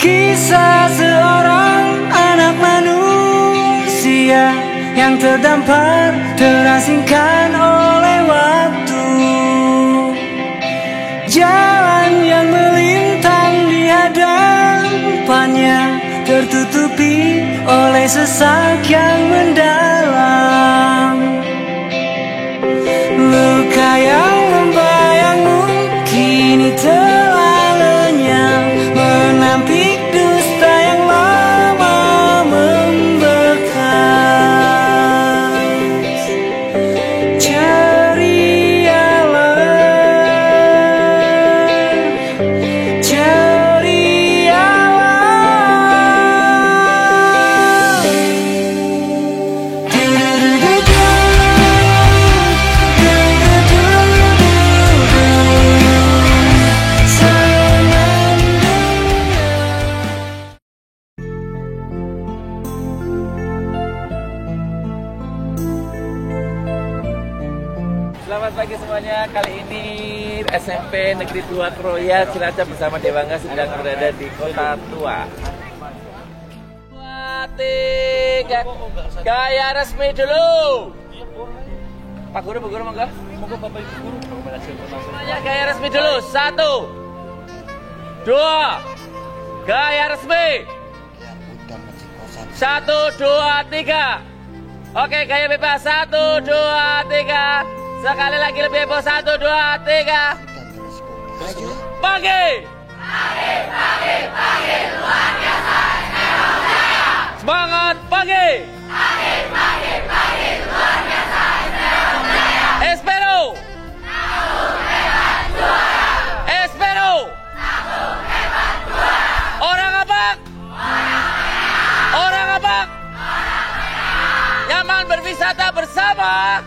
Kisah seorang anak manusia yang terdampar, terasingkan oleh waktu. Jalan yang melintang di hadapannya tertutupi oleh sesak yang mendalam. Luka yang membayangmu kini telah lenyap, menampik dusta yang lama membekas. Cerialah, Selamat pagi semuanya. Kali ini SMP Negeri 2 Kroya Cilacap bersama Dewangga sedang berada di Kota Tua. 2, 3, gaya resmi dulu. Pak Guru monggo. Monggo Bapak Ibu Guru. Semuanya gaya resmi dulu. 1, 2, gaya resmi. 1, 2, 3. Oke, gaya bebas. 1, 2, 3. Sekali lagi lebih heboh. 1, 2, 3. Pagi. Luar biasa. Semangat pagi. Pagi, luar biasa. Espero. Espero. Orang abang. Nyaman berwisata bersama.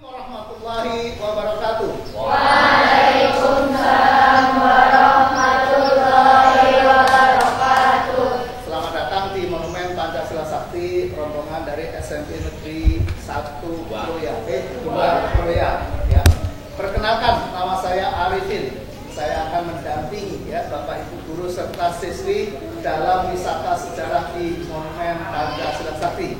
Warahmatullahi wabarakatuh. Waalaikumsalam warahmatullahi wabarakatuh. Selamat datang di Monumen Pancasila Sakti, rombongan dari SMP Negeri 1 Proya. Ya. Perkenalkan, nama saya Arifin. Saya akan mendampingi Bapak Ibu guru serta siswi dalam wisata sejarah di Monumen Pancasila Sakti.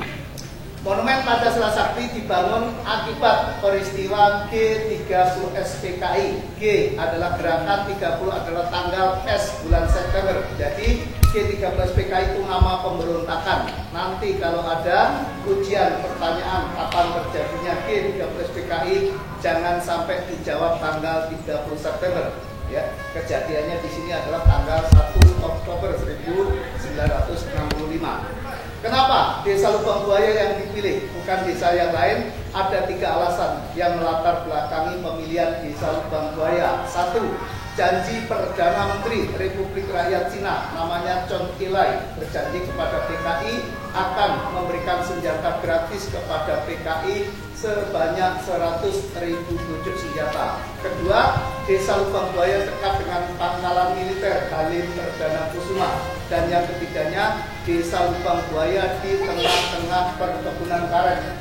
Monumen Pancasila Sakti dibangun akibat peristiwa G30 SPKI. G adalah gerakan, 30 adalah tanggal, S bulan September. Jadi G30 SPKI itu nama pemberontakan. Nanti kalau ada ujian pertanyaan kapan terjadinya G30 SPKI, jangan sampai dijawab tanggal 30 September. Ya, kejadiannya di sini adalah tanggal 1 Oktober 1965. Kenapa Desa Lubang Buaya yang dipilih, bukan desa yang lain? Ada 3 alasan yang melatar belakangi pemilihan Desa Lubang Buaya. 1. Janji Perdana Menteri Republik Rakyat Cina, namanya Chon Ilai, berjanji kepada PKI akan memberikan senjata gratis kepada PKI sebanyak 100.000 bujuk senjata. Kedua, Desa Lubang Buaya dekat dengan pangkalan militer Halim Perdana Kusuma. Dan yang ketiganya, Desa Lubang Buaya di tengah-tengah perkebunan karet.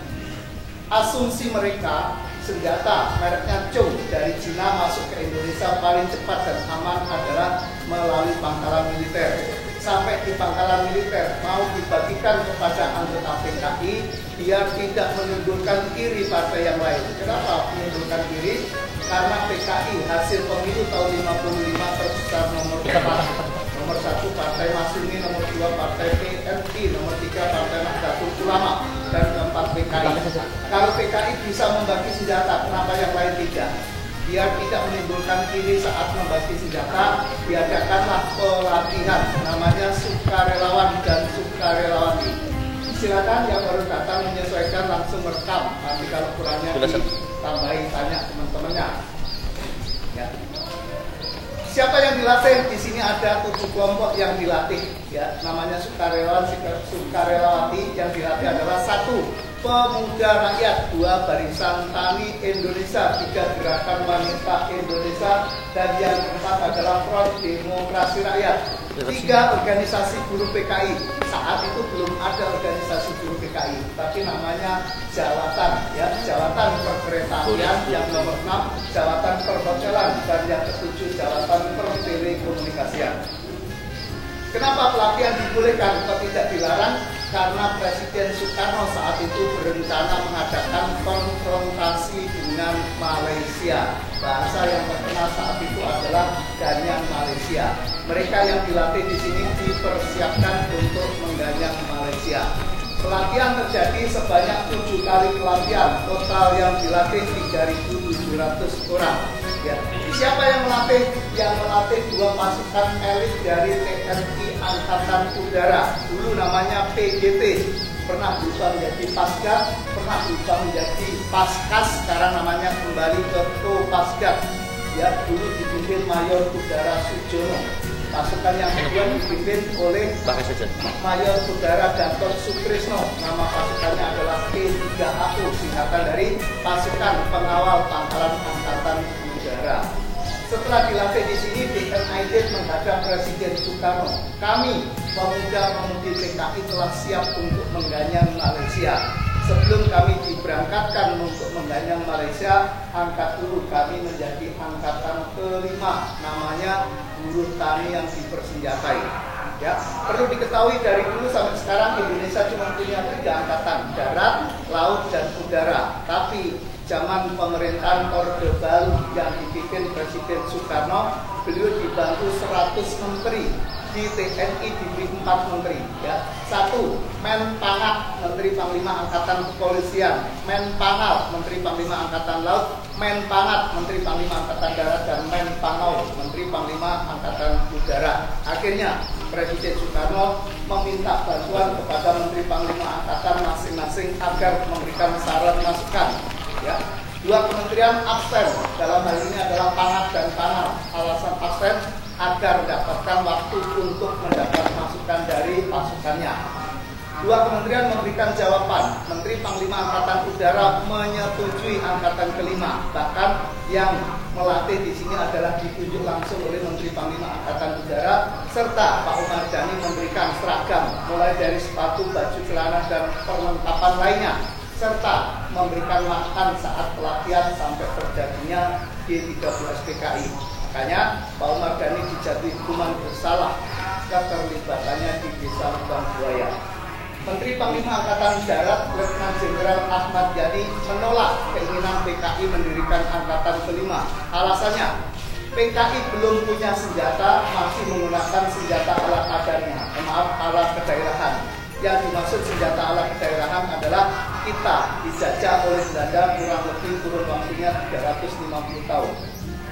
Asumsi mereka, senjata mereknya Chung dari Cina masuk ke Indonesia paling cepat dan aman adalah melalui pangkalan militer. Sampai di pangkalan militer mau dibagikan kepada anggota PKI biar tidak menimbulkan iri partai yang lain. Kenapa menimbulkan iri? Karena PKI hasil pemilu tahun 55 terbesar nomor 1 Partai Masyumi, nomor 2 Partai PNI, nomor 3 Partai Nahdlatul Ulama, dan keempat PKI. Kalau PKI bisa membagi senjata, kenapa yang lain tidak? Biar tidak menimbulkan iri saat membagi senjata, diadakanlah pelatihan, namanya sukarelawan dan sukarelawati. Silakan yang baru datang menyesuaikan, langsung merekam. Nanti kalau kurangnya ditambahi, tanya teman-temannya. Ya. Siapa yang dilatih? Di sini ada 7 kelompok yang dilatih, ya. Namanya sukarelawan, sukarelawati. Yang dilatih adalah 1. Pemuda Rakyat, 2 Barisan Tani Indonesia, 3 Gerakan Wanita Indonesia, dan yang keempat adalah Front Demokrasi Rakyat. 3 Organisasi Buruh PKI. Saat itu belum ada organisasi buruh PKI, tapi namanya Jawatan, ya, Jawatan Perkeretaapian. Yang nomor 6 Jawatan Perhotelan, dan yang ke-7 Jawatan Pertelekomunikasian. Kenapa pelatihan dibolehkan atau tidak dilarang? Karena Presiden Soekarno saat itu berencana mengadakan konfrontasi dengan Malaysia. Bahasa yang terkenal saat itu adalah Ganyang Malaysia. Mereka yang dilatih di sini dipersiapkan untuk mengganyang Malaysia. Pelatihan terjadi sebanyak 7 kali pelatihan. Total yang dilatih 3.700 orang. Ya. Siapa yang melatih? Yang melatih 2 pasukan elit dari TNI Angkatan Udara. Dulu namanya PGT. Pernah berubah menjadi Pasgat, pernah berubah menjadi Paskas, sekarang namanya kembali ke Kopasgat. Ya, dulu dipimpin Mayor Udara Sujono. Pasukan yang kedua dipimpin oleh Mayor Udara Gatot Sutrisno. Nama pasukannya adalah P3AU, singkatan dari Pasukan Pengawal Pangkalan Angkatan Udara. Setelah dilatih di sini, DNID menghadap Presiden Soekarno. Kami, pemuda-pemudi PKI, telah siap untuk mengganyang Malaysia. Sebelum kami diberangkatkan untuk mengganyang Malaysia, angkat dulu kami menjadi angkatan kelima, namanya buruh tani yang dipersenjatai. Ya, perlu diketahui dari dulu sampai sekarang Indonesia cuma punya 3 angkatan, darat, laut, dan udara. Tapi zaman pemerintahan Orde Baru yang dipimpin Presiden Soekarno, beliau dibantu 100 menteri. Di TNI diberi 4 menteri, ya. 1. Menpangap, Menteri Panglima Angkatan Kepolisian, Menpangal, Menteri Panglima Angkatan Laut, Menpangat, Menteri Panglima Angkatan Darat, dan Menpangau, Menteri Panglima Angkatan Udara. Akhirnya Presiden Soekarno meminta bantuan kepada Menteri Panglima Angkatan masing-masing agar memberikan saran masukan, ya. 2 kementerian absen, dalam hal ini adalah Pangat dan Panal. Alasan absen agar mendapatkan waktu untuk mendapat masukan dari pasukannya. 2 kementerian memberikan jawaban. Menteri Panglima Angkatan Udara menyetujui angkatan kelima. Bahkan yang melatih di sini adalah ditunjuk langsung oleh Menteri Panglima Angkatan Udara, serta Pak Umar Dhani memberikan seragam mulai dari sepatu, baju, celana, dan perlengkapan lainnya, serta memberikan makan saat pelatihan sampai terjadinya G30 PKI. Makanya Pak Umar Dhani dijatuhi hukuman bersalah keterlibatannya di Desa Lubang Buaya. Menteri Panglima Angkatan Darat Letnan Jenderal Ahmad Yani menolak keinginan PKI mendirikan angkatan kelima. Alasannya, PKI belum punya senjata, masih menggunakan senjata ala kadarnya, ala kedaerahan. Yang dimaksud senjata ala kedaerahan adalah kita dijajah oleh Belanda kurang lebih kurun waktunya 350 tahun.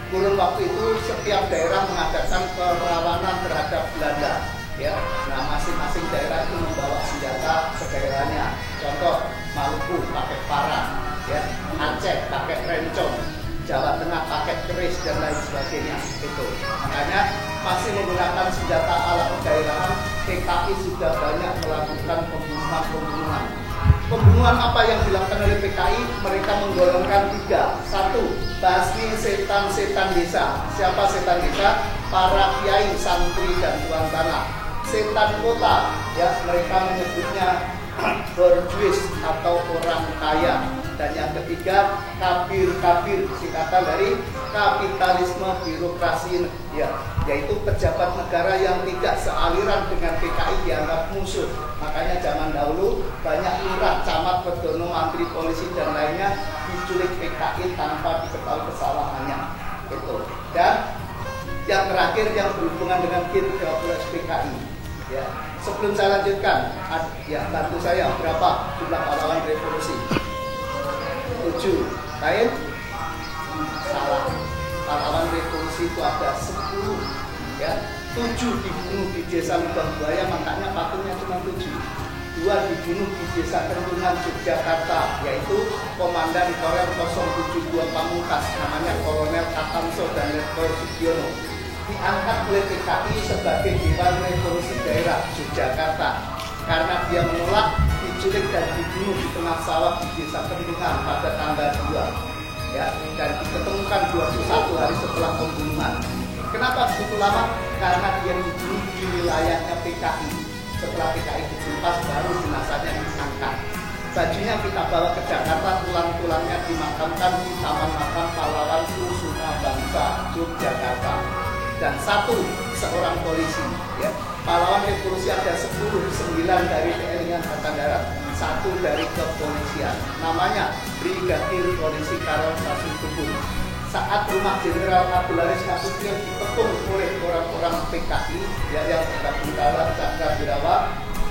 Kurun waktu itu setiap daerah mengadakan perlawanan terhadap Belanda, ya. Nah, masing-masing daerah itu membawa senjata kedaerahannya. Contoh, Maluku pakai parang, ya. Aceh pakai rencong, Jawa Tengah pakai keris, dan lain sebagainya. Itu makanya masih menggunakan senjata ala kedaerahan. PKI sudah banyak melakukan pembunuhan. Pembunuhan apa yang dilakukan oleh PKI? Mereka menggolongkan 3. 1. Basmi setan-setan desa. Siapa setan desa? Para kiai, santri, dan tuan tanah. Setan kota, ya, mereka menyebutnya borjuis atau orang kaya. Dan yang ketiga, kabir-kabir, singkatan dari kapitalisme birokrasi, ya, yaitu pejabat negara yang tidak sealiran dengan PKI dianggap musuh. Makanya zaman dahulu banyak lurah, camat, pedono, mantri, polisi, dan lainnya diculik PKI tanpa diketahui kesalahannya. Itu. Dan yang terakhir yang berhubungan dengan G30 PKI. Ya, sebelum saya lanjutkan, ya, bantu saya berapa jumlah pahlawan revolusi? 7. Lain? Salah. Pahlawan revolusi itu ada 10. Ya, 7 dibunuh di Desa Lubang Buaya, makanya patungnya cuma 7. 2 dibunuh di Desa Kentungan, Yogyakarta, yaitu Komandan Korem 072 Pamungkas, namanya Kolonel Katamso dan Letkol Sugiono. Diangkat oleh PKI sebagai Dewan Revolusi Daerah Yogyakarta karena dia menolak diculik dan dibunuh di tengah sawah di Desa Kentungan pada tanggal 2, ya, dan diketemukan 21 hari setelah pembunuhan. Kenapa begitu lama? Karena dia dibunuh di wilayahnya PKI. Setelah PKI ditumpas, baru jenazahnya diangkat. Bajunya kita bawa ke Jakarta, tulang-tulangnya dimakamkan di Taman Makam Pahlawan Kusuma Bangsa, Yogyakarta. Dan 1 seorang polisi, ya. Pahlawan revolusi ada 10, 9 dari TNI Angkatan Darat, 1 dari kepolisian. Namanya Brigadir Polisi Karol Sasutubun. Saat rumah Jenderal Abdulaziz Nasution dikepung oleh orang-orang PKI, ya, yang berdarah Cakrawirawa,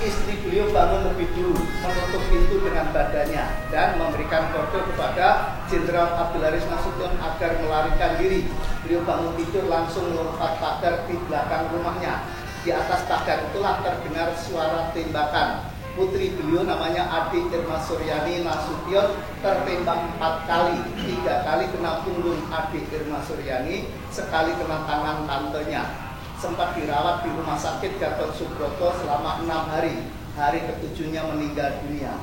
istri beliau bangun lebih dulu, menutup pintu dengan badannya dan memberikan kode kepada Jenderal Abdulaziz Nasution agar melarikan diri. Beliau bangun tidur langsung melompat pagar di belakang rumahnya. Di atas pagar itulah terdengar suara tembakan. Putri beliau namanya Adi Irma Suryani Nasution tertembak 4 kali, 3 kali kena punggung Adi Irma Suryani, sekali kena tangan tantenya. Sempat dirawat di rumah sakit Gatot Subroto selama 6 hari. Hari ke-7-nya meninggal dunia.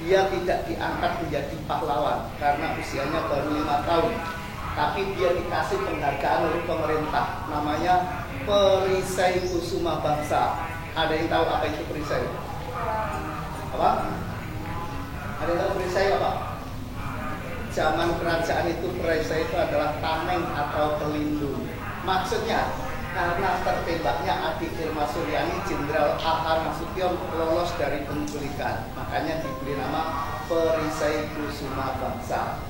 Dia tidak diangkat menjadi pahlawan karena usianya baru 5 tahun. Tapi dia dikasih penghargaan oleh pemerintah, namanya Perisai Kusuma Bangsa. Ada yang tahu apa itu perisai? Apa? Ada yang tahu perisai apa? Zaman kerajaan itu perisai itu adalah tameng atau pelindung. Maksudnya karena tertembaknya Adi Irma Suryani, Jenderal A.H. Nasution lolos dari penculikan. Makanya diberi nama Perisai Kusuma Bangsa.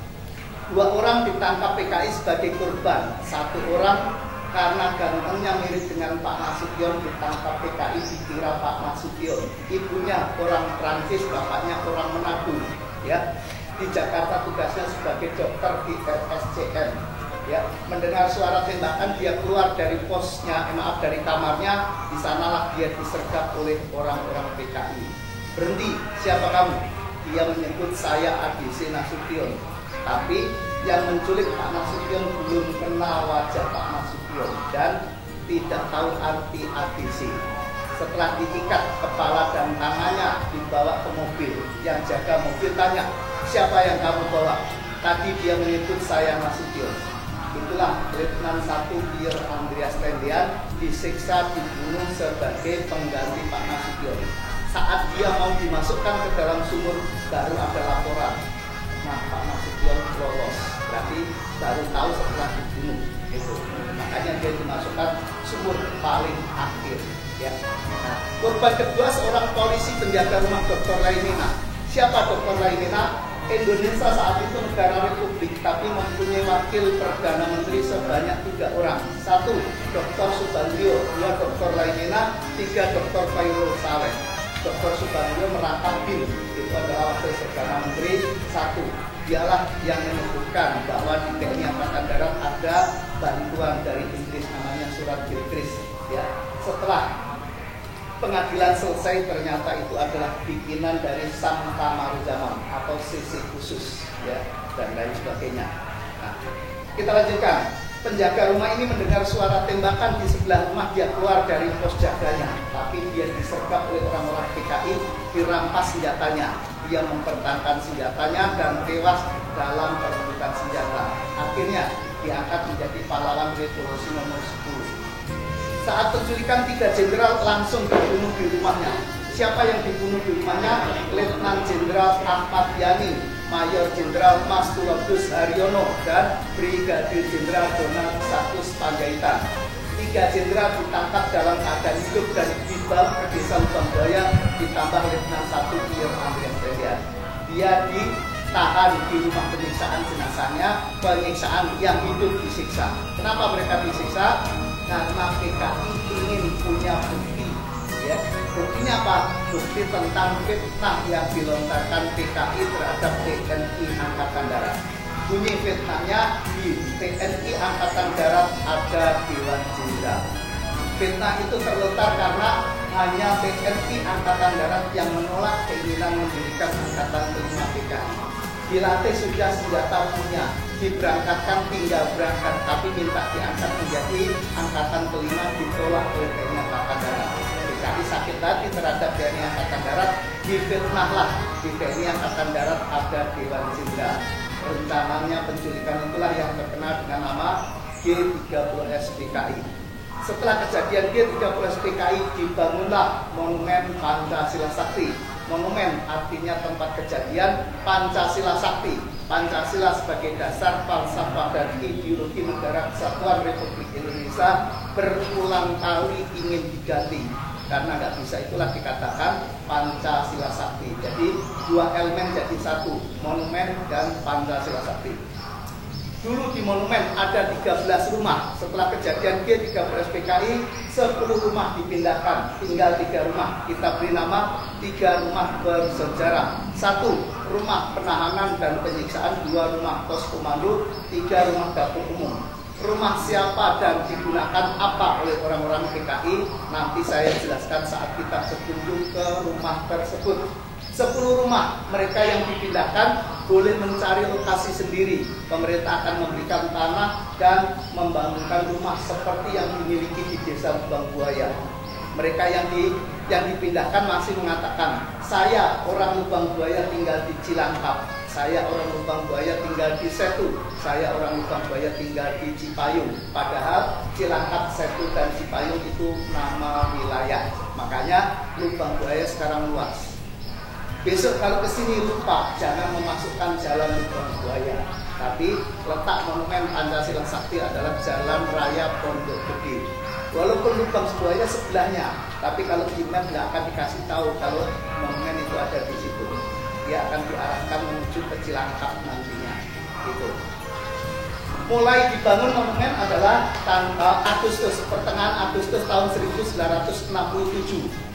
2 orang ditangkap PKI sebagai korban. 1 orang karena gantengnya mirip dengan Pak Nasution ditangkap PKI dikira Pak Nasution. Ibunya orang Prancis, bapaknya orang Manado. Ya, di Jakarta tugasnya sebagai dokter di RSCM. Ya, mendengar suara tembakan dia keluar dari posnya, dari kamarnya. Di sanalah dia disergap oleh orang-orang PKI. Berhenti, siapa kamu? Dia menyebut saya ADC Nasution. Tapi yang menculik Pak Nasution belum kenal wajah Pak Nasution dan tidak tahu arti ADC. Setelah diikat kepala dan tangannya dibawa ke mobil, yang jaga mobil tanya, siapa yang kamu bawa? Tadi dia menyebut saya Nasution. Itulah Letnan 1 Pier Andreas Tendian disiksa dibunuh sebagai pengganti Pak Nasution. Saat dia mau dimasukkan ke dalam sumur baru ada laporan. Nah, Pak Nasution lolos, berarti baru tahu setelah dibunuh. Itu. Makanya dia dimasukkan sumur paling akhir. Ya. Nah, korban kedua seorang polisi penjaga rumah Dr. Lainina. Siapa Dr. Lainina? Indonesia saat itu negara republik, tapi mempunyai wakil perdana menteri sebanyak 3 orang. 1 Dr. Subandrio, 2 Dr. Lainina, 3 Dr. Khairul Saleh. Dr. Subandrio merangkap BIN, itu adalah wakil perdana menteri. 1 dialah yang menyebutkan bahwa di TNI Angkatan Darat ada bantuan dari Inggris, namanya surat Bilqis. Ya, setelah pengadilan selesai ternyata itu adalah bikinan dari Sam Kamaruzaman atau sisi khusus, ya, dan lain sebagainya. Nah, kita lanjutkan. Penjaga rumah ini mendengar suara tembakan di sebelah rumah, dia keluar dari pos jaganya, tapi dia disergap oleh orang-orang PKI, dirampas senjatanya. Dia mempertahankan senjatanya dan tewas dalam perebutan senjata. Akhirnya diangkat menjadi pahlawan revolusi nomor 10. Saat penculikan 3 jenderal langsung dibunuh di rumahnya. Siapa yang dibunuh di rumahnya? Letnan Jenderal Ahmad Yani, Mayor Jenderal Mas Tulodus Haryono, dan Brigadir Jenderal Donald Satus Panjaitan. 3 jenderal ditangkap dalam keadaan hidup dan dibawa ke desa Lubang Buaya, ditambah Letnan 1 Pier Andreas Tendian. Dia ditahan di rumah penyiksaan jenazahnya, penyiksaan yang hidup disiksa. Kenapa mereka disiksa? Karena PKI ingin punya bukti, ya. Buktinya apa? Bukti tentang fitnah yang dilontarkan PKI terhadap TNI Angkatan Darat. Bunyi fitnahnya, di TNI Angkatan Darat ada Dewan Jenderal. Fitnah itu terlontar karena hanya TNI Angkatan Darat yang menolak keinginan mendirikan Angkatan Kelima PKI. Dilatih sudah senjata punya, diberangkatkan tinggal berangkat, tapi minta diangkat menjadi Angkatan Kelima ditolak oleh TNI Angkatan Darat. PKI sakit hati terhadap TNI Angkatan Darat, difitnahlah di TNI Angkatan Darat ada Dewan Jenderal. Rencananya penculikan itulah yang terkenal dengan nama G30S PKI. Setelah kejadian G30S PKI dibangunlah Monumen Pancasila Sakti. Monumen artinya tempat kejadian, Pancasila Sakti. Pancasila sebagai dasar falsafah dan ideologi Negara Kesatuan Republik Indonesia berulang kali ingin diganti. Karena nggak bisa, itulah dikatakan Pancasila Sakti. Jadi 2 elemen jadi 1, monumen dan Pancasila Sakti. Dulu di monumen ada 13 rumah. Setelah kejadian G30S PKI, 10 rumah dipindahkan, tinggal 3 rumah. Kita beri nama 3 rumah bersejarah. 1 rumah penahanan dan penyiksaan, 2 rumah pos komando, 3 rumah dapur umum. Rumah siapa dan digunakan apa oleh orang-orang PKI nanti saya jelaskan saat kita berkunjung ke rumah tersebut. 10 rumah mereka yang dipindahkan boleh mencari lokasi sendiri. Pemerintah akan memberikan tanah dan membangunkan rumah seperti yang dimiliki di desa Lubang Buaya. Mereka yang dipindahkan masih mengatakan, saya orang Lubang Buaya tinggal di Cilangkap, saya orang Lubang Buaya tinggal di Setu, saya orang Lubang Buaya tinggal di Cipayung. Padahal Cilangkap, Setu, dan Cipayung itu nama wilayah. Makanya Lubang Buaya sekarang luas. Besok kalau kesini lupa, jangan memasukkan jalan Lubang Buaya. Tapi letak monumen Pancasila Sakti adalah Jalan Raya Pondok Gede. Walaupun Lubang Buaya sebelahnya, tapi kalau di map nggak akan dikasih tahu kalau monumen itu ada di situ. Dia akan diarahkan menuju ke Cilangkap nantinya. Gitu. Mulai dibangun monumen adalah pertengahan Agustus tahun 1967.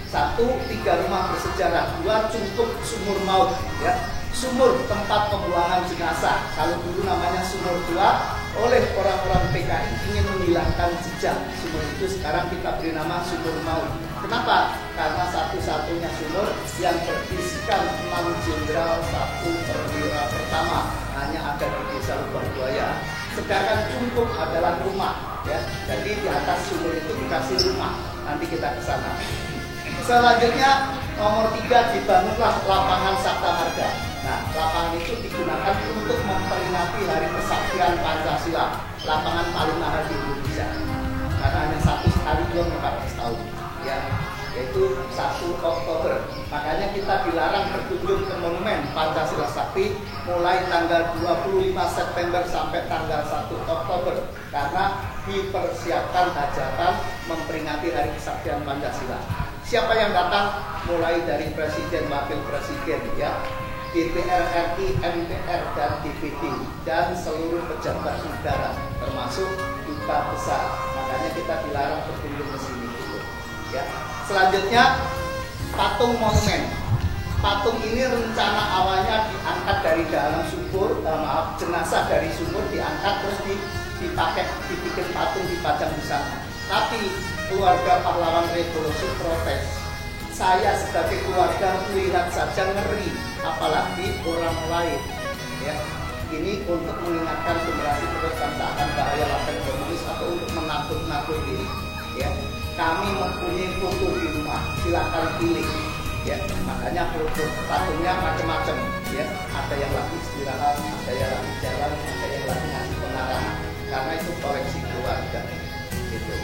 Satu, 3 rumah bersejarah, 2 cungkup sumur maut, ya. Sumur tempat pembuangan jenazah. Kalau dulu namanya sumur tua, oleh orang-orang PKI ingin menghilangkan jejak sumur itu, sekarang kita beri nama sumur maut. Kenapa? Karena satu-satunya sumur yang berisikan 6 jenderal 1 perwira pertama hanya ada di Desa Lubang Buaya. Sedangkan cungkup adalah rumah, ya. Jadi di atas sumur itu dikasih rumah. Nanti kita ke sana. Selanjutnya nomor 3 dibangunlah lapangan Sabta Marga. Nah, lapangan itu digunakan untuk memperingati Hari Kesaktian Pancasila, lapangan paling mahal di Indonesia. Karena hanya 1 hari belum 14 tahun, ya, yaitu 1 Oktober. Makanya kita dilarang berkunjung ke monumen Pancasila Sakti mulai tanggal 25 September sampai tanggal 1 Oktober karena dipersiapkan hajatan memperingati Hari Kesaktian Pancasila. Siapa yang datang? Mulai dari presiden, wakil presiden, ya, DPR RI, MPR, dan DPD, dan seluruh pejabat negara, termasuk duta besar. Makanya kita dilarang berkunjung ke sini dulu, ya. Selanjutnya patung monumen. Patung ini rencana awalnya diangkat dari dalam sumur, jenazah dari sumur diangkat terus dibikin patung dipajang di sana. Tapi keluarga pahlawan revolusi protes. Saya sebagai keluarga melihat saja ngeri, apalagi orang lain. Ya, ini untuk mengingatkan generasi terus bangsa akan bahaya laten komunis atau untuk menakut-nakut diri. Ya, kami mempunyai foto di rumah, silakan pilih. Ya, makanya foto patungnya macam-macam. Ya, ada yang lagi istirahat, ada yang lagi jalan, ada yang lagi ngasih pengarahan. Karena itu koleksi keluarga. Gitu.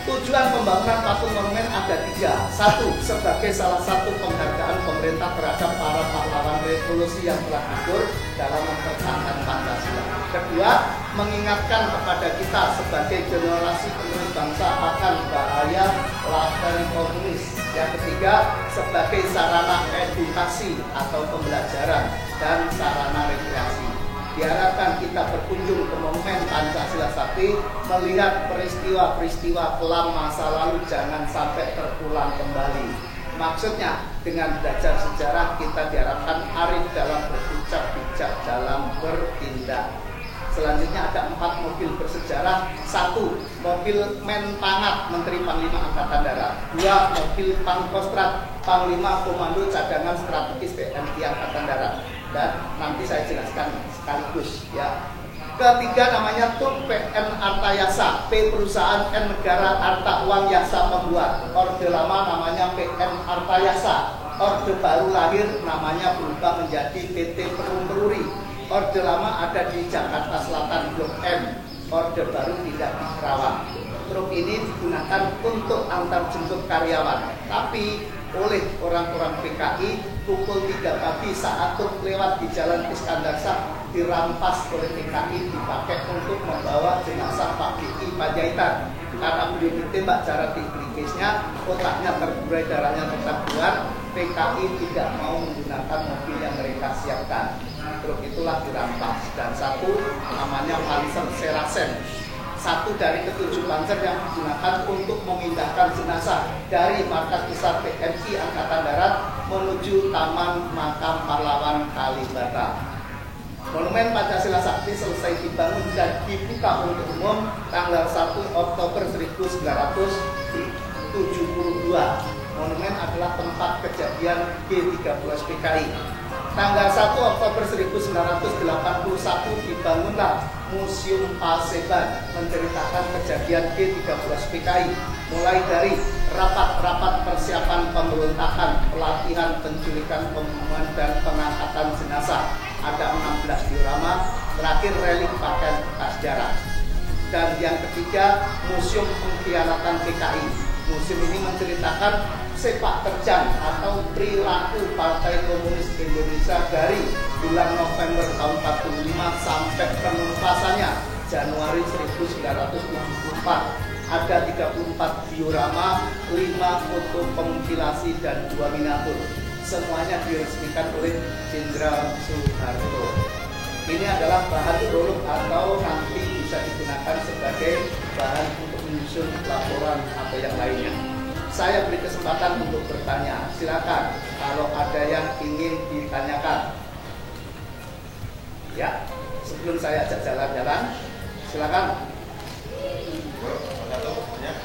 Tujuan pembangunan patung monumen ada 3. 1. Sebagai salah satu penghargaan pemerintah terhadap para pahlawan revolusi yang telah gugur dalam mempertahankan Pancasila. Kedua, mengingatkan kepada kita sebagai generasi penerus bangsa akan bahaya laten komunis. Yang ketiga, sebagai sarana edukasi atau pembelajaran dan sarana rekreasi. Diharapkan kita berkunjung ke monumen Pancasila Sakti, melihat peristiwa-peristiwa kelam masa lalu jangan sampai terulang kembali. Maksudnya, dengan belajar sejarah kita diharapkan arif dalam berucap, bijak dalam bertindak. Selanjutnya ada 4 mobil bersejarah. 1. Mobil Menpangat, Menteri Panglima Angkatan Darat. 2. Mobil Pangkostrat, Panglima Komando Cadangan Strategis TNI Angkatan Darat. Dan nanti saya jelaskan sekaligus, ya. Ketiga namanya TUP PN Artayasa, P perusahaan, N negara, Arta uang Yasa pembuat. Orde lama namanya PN Artayasa. Orde baru lahir namanya berubah menjadi PT Perum Peruri. Orde lama ada di Jakarta Selatan Blok M. Orde baru tidak di Kerawang. Truk ini digunakan untuk antar jemput karyawan, tapi oleh orang-orang PKI pukul 3 pagi saat truk lewat di Jalan Iskandar Shah dirampas oleh PKI, dipakai untuk membawa jenazah Pak Diki Panjaitan. Karena beliau ditembak cara tigrisnya, otaknya terburai, darahnya tetap keluar. PKI tidak mau menggunakan mobil yang mereka siapkan. Truk itulah dirampas. Dan 1 namanya Panzer Serasen. 1 dari ke-7 panzer yang digunakan untuk memindahkan jenazah dari markas besar TNI Angkatan Darat menuju Taman Makam Pahlawan Kalibata. Monumen Pancasila Sakti selesai dibangun dan dibuka untuk umum tanggal 1 Oktober 1972. Monumen adalah tempat kejadian G13 PKI. Tanggal 1 Oktober 1981 dibangunlah Museum Paseban menceritakan kejadian G13 PKI, mulai dari rapat-rapat persiapan pemberontakan, pelatihan, penculikan, pembunuhan, dan pengangkatan jenazah. Ada 16 diorama, terakhir relik pakaian bekas sejarah. Dan yang ketiga, Museum Pengkhianatan PKI. Museum ini menceritakan sepak terjang atau perilaku Partai Komunis Indonesia dari bulan November tahun 45 sampai penumpasannya Januari 1974. Ada 34 diorama, 5 foto kompilasi, dan 2 miniatur. Semuanya diresmikan oleh Jenderal Soeharto. Ini adalah bahan produk atau nanti bisa digunakan sebagai bahan untuk menyusun laporan atau yang lainnya. Saya beri kesempatan untuk bertanya. Silakan kalau ada yang ingin ditanyakan. Ya, sebelum saya ajak jalan-jalan, silakan.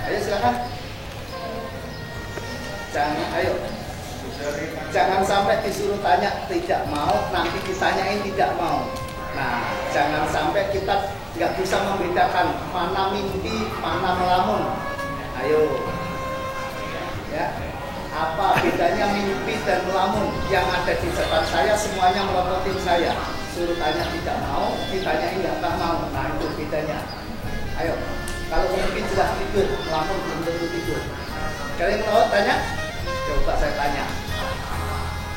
Ayo silakan. Jangan sampai disuruh tanya tidak mau, nanti ditanyain tidak mau. Nah, jangan sampai kita nggak bisa membedakan mana mimpi, mana melamun. Ayo, ya, apa bedanya mimpi dan melamun? Yang ada di depan saya semuanya melototin saya. Suruh tanya tidak mau, ditanyain nggak mau. Nah, itu bedanya. Ayo, kalau mimpi jelas tidur, melamun belum tentu tidur. Kalian mau tanya? Coba saya tanya.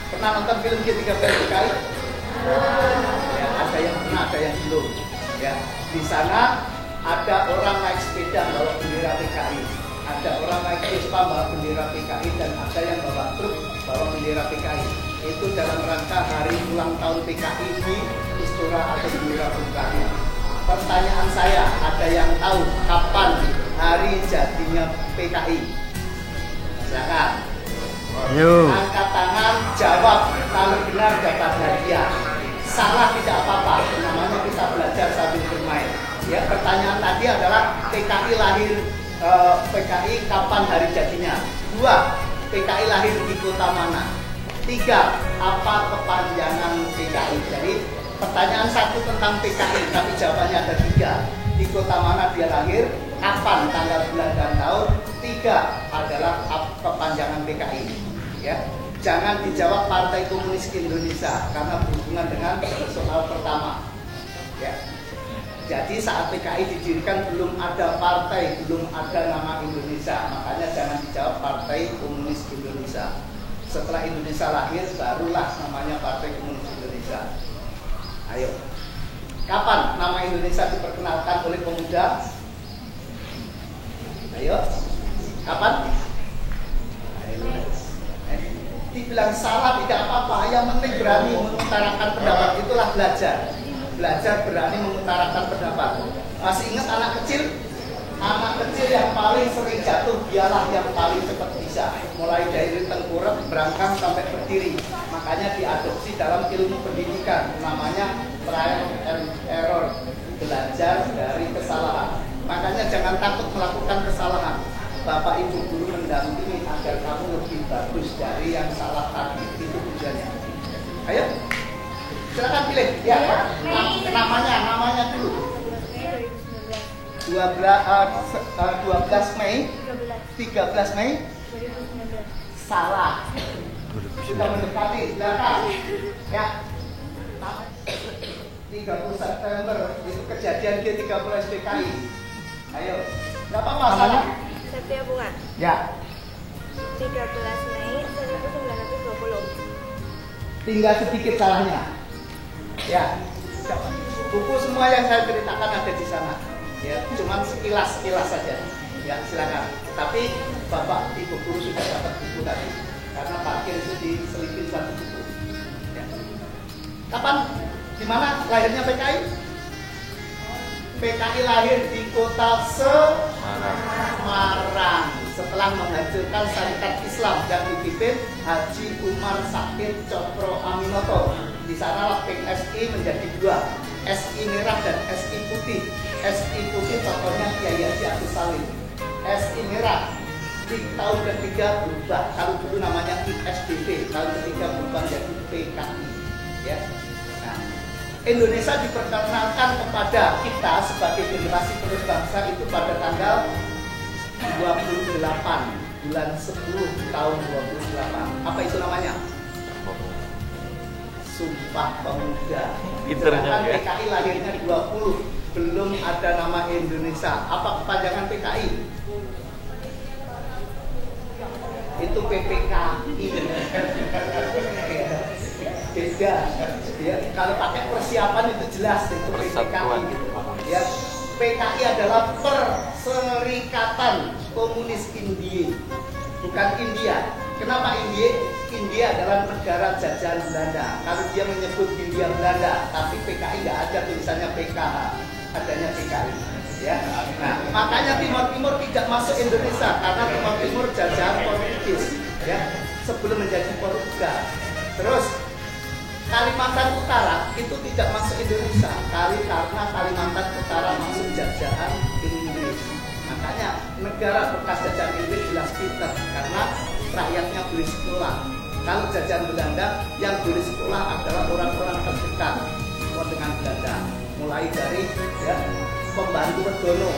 Pernah nonton film G13 kali? Ya, ada yang pernah, ada yang belum. Ya, di sana ada orang naik sepeda bawa bendera PKI, ada orang naik Vespa bawa bendera PKI, dan ada yang bawa truk bawa bendera PKI. Itu dalam rangka hari ulang tahun PKI di Istora atau Gelora Bung Karno. Pertanyaan saya, ada yang tahu kapan hari jadinya PKI? Silakan. Angkat tangan, jawab. Kalau benar dapat hadiah. Salah tidak apa-apa, namanya kita belajar sambil bermain. Ya, pertanyaan tadi adalah PKI lahir, PKI kapan hari jadinya? 2, PKI lahir di kota mana? 3, apa kepanjangan PKI? Jadi pertanyaan 1 tentang PKI, tapi jawabannya ada 3. Di kota mana dia lahir? Kapan, tanggal, bulan, dan tahun? 3 adalah kepanjangan PKI. Ya, jangan dijawab Partai Komunis Indonesia karena berhubungan dengan soal pertama. Ya. Jadi saat PKI didirikan belum ada partai, belum ada nama Indonesia, makanya jangan dijawab Partai Komunis Indonesia. Setelah Indonesia lahir, barulah namanya Partai Komunis Indonesia. Ayo, kapan nama Indonesia diperkenalkan oleh pemuda? Ayo, kapan? Ayo. Dibilang salah tidak apa-apa, yang penting berani mengutarakan pendapat, itulah belajar. Belajar berani mengutarakan pendapat. Masih ingat anak kecil? Anak kecil yang paling sering jatuh dialah yang paling cepat bisa. Mulai dari tengkurap, berangkang sampai berdiri. Makanya diadopsi dalam ilmu pendidikan, namanya trial and error, belajar dari kesalahan. Makanya jangan takut melakukan kesalahan. Bapak Ibu guru mendampingi agar kamu lebih bagus dari yang salah tadi, itu tujuannya. Ayo, silakan pilih. Ya, namanya dulu. 12 Mei, 13 Mei, salah. Sudah mendekati, silakan. Ya, 30 September itu kejadian G30 SPKI. Ayo, berapa masalah? Setia Bunga. Ya. 13 Mei 1920. Tinggal sedikit salahnya. Ya. Buku semua yang saya ceritakan ada di sana. Ya, cuman sekilas saja. Ya, silakan. Tapi Bapak Ibu guru sudah dapat buku tadi. Karena parkir itu diselipin satu buku. Ya. Kapan? Di mana lahirnya PKI? PKI lahir di kota Semarang setelah menghancurkan syarikat Islam yang dipimpin Haji Umar Sakit Cokro Aminoto. Di sanalah PSI menjadi 2, SI merah dan SI putih. SI putih tokohnya Kiai Haji Agus Salim. SI merah di tahun ketiga berubah. Kalau dulu namanya ISDP, tahun ketiga berubah menjadi PKI. Ya. Indonesia diperkenalkan kepada kita sebagai generasi penerus bangsa itu pada tanggal 28 bulan 10 tahun 28. Apa itu namanya? Sumpah Pemuda. Sedangkan PKI lahirnya 20, belum ada nama Indonesia. Apa kepanjangan PKI? Itu PPKI. Beda. Ya, kalau pakai persiapan itu jelas itu PKI gitu. Ya, PKI adalah Perserikatan Komunis India, bukan India. Kenapa India? India adalah negara jajahan Belanda. Kalau dia menyebut Hindia Belanda, tapi PKI nggak ada tulisannya PKH, adanya PKI. Ya. Nah, makanya Timur Timur tidak masuk Indonesia karena Timur Timur jajahan Portugis, ya, sebelum menjadi Portugal. Terus Kalimantan Utara itu tidak masuk Indonesia karena Kalimantan Utara masuk jajahan Inggris. Makanya negara bekas jajahan Inggris jelas pintar karena rakyatnya boleh sekolah. Kalau jajahan Belanda yang boleh sekolah adalah orang-orang terdekat dengan Belanda, mulai dari ya, pembantu Redono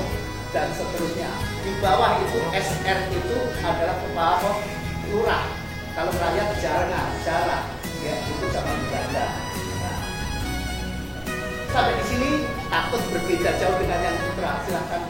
dan seterusnya. Di bawah itu SR itu adalah kepala lurah. Kalau rakyat jarang, ya itu zaman Belanda. Nah, sampai di sini takut berbeda jauh dengan yang putra. Silahkan.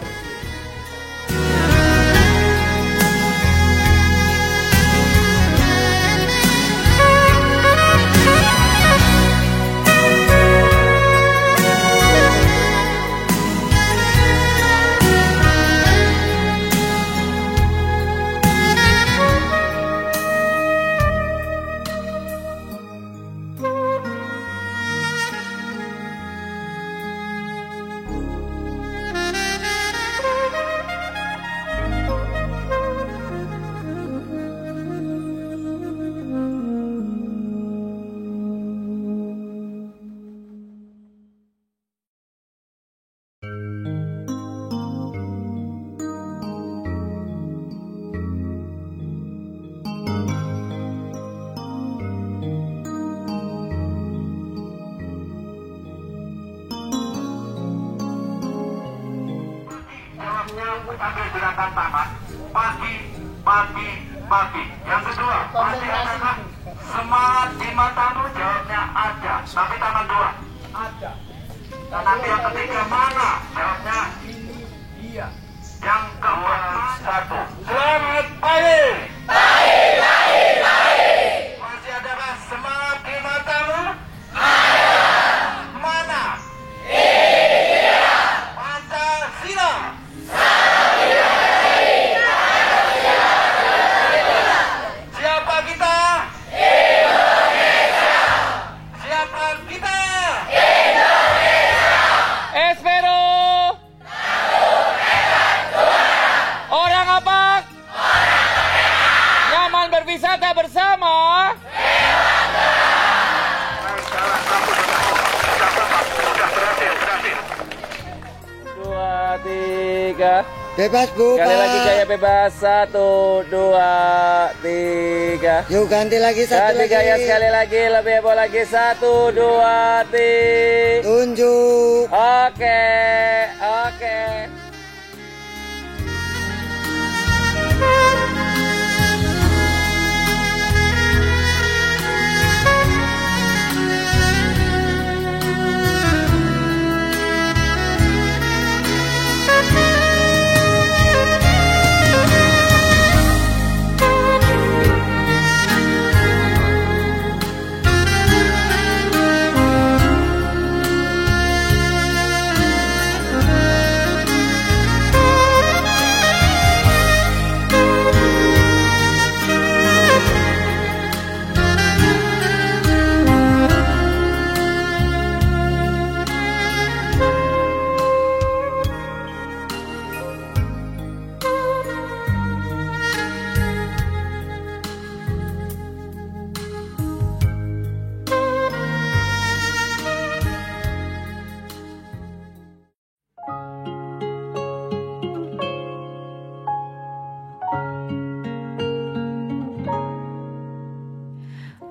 Sambil gerakan tangan, pagi. Yang kedua, masih adakah semangat di matamu? Jawabnya ada, tapi tangan dua. Ada. Dan nanti yang ketiga mana? Jawabnya iya. Yang keempat, satu. Selamat pagi. Masih adakah semangat di matamu? Mana? Pancasila. Siapa kita? Siapa kita? Espero. Orang apa? Nyaman berwisata bersama. Dua, tiga. Bebas Bu, Sekali Pak. lagi gaya bebas. 1, 2, 3. Yuk ganti lagi satu Ganti lagi. gaya sekali lagi. Lebih heboh lagi. 1, 2, 3. Tunjuk. Oke.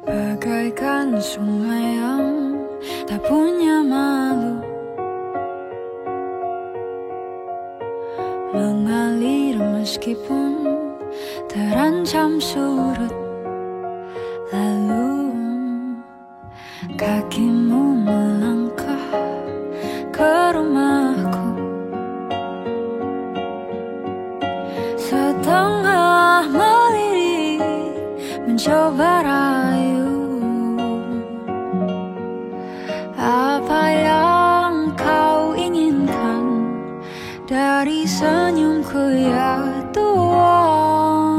Bagaikan sungai yang tak punya malu, mengalir meskipun terancam surut. Lalu kakimu melangkah ke rumahku, setengah melirik mencoba rayu. Apa yang kau inginkan dari senyumku ya Tuhan?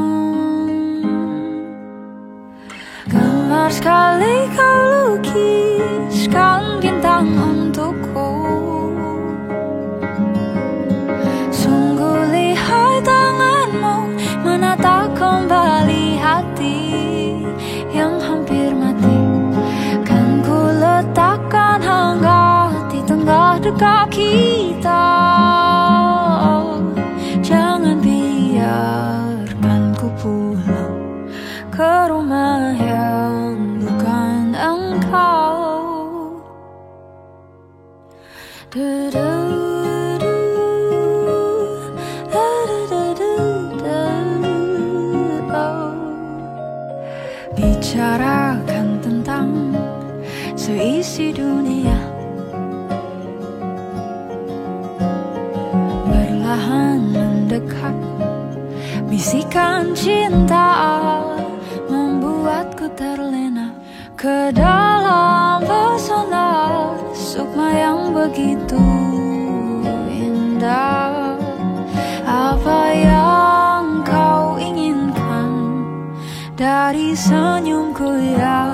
sekali kau lukiskan bintang untukku. Sungguh lihai tanganmu menata kembali hati yang hampir mati. Kan ku letakkan hangat di tengah dekat kita. Jangan biarkan ku pulang ke rumah yang bukan engkau. Bicarakan tentang seisi dunia, perlahan mendekat. Bisikan cinta membuatku terlena ke dalam pesona sukma yang begitu indah. Apa yang kau inginkan dari senyumku yang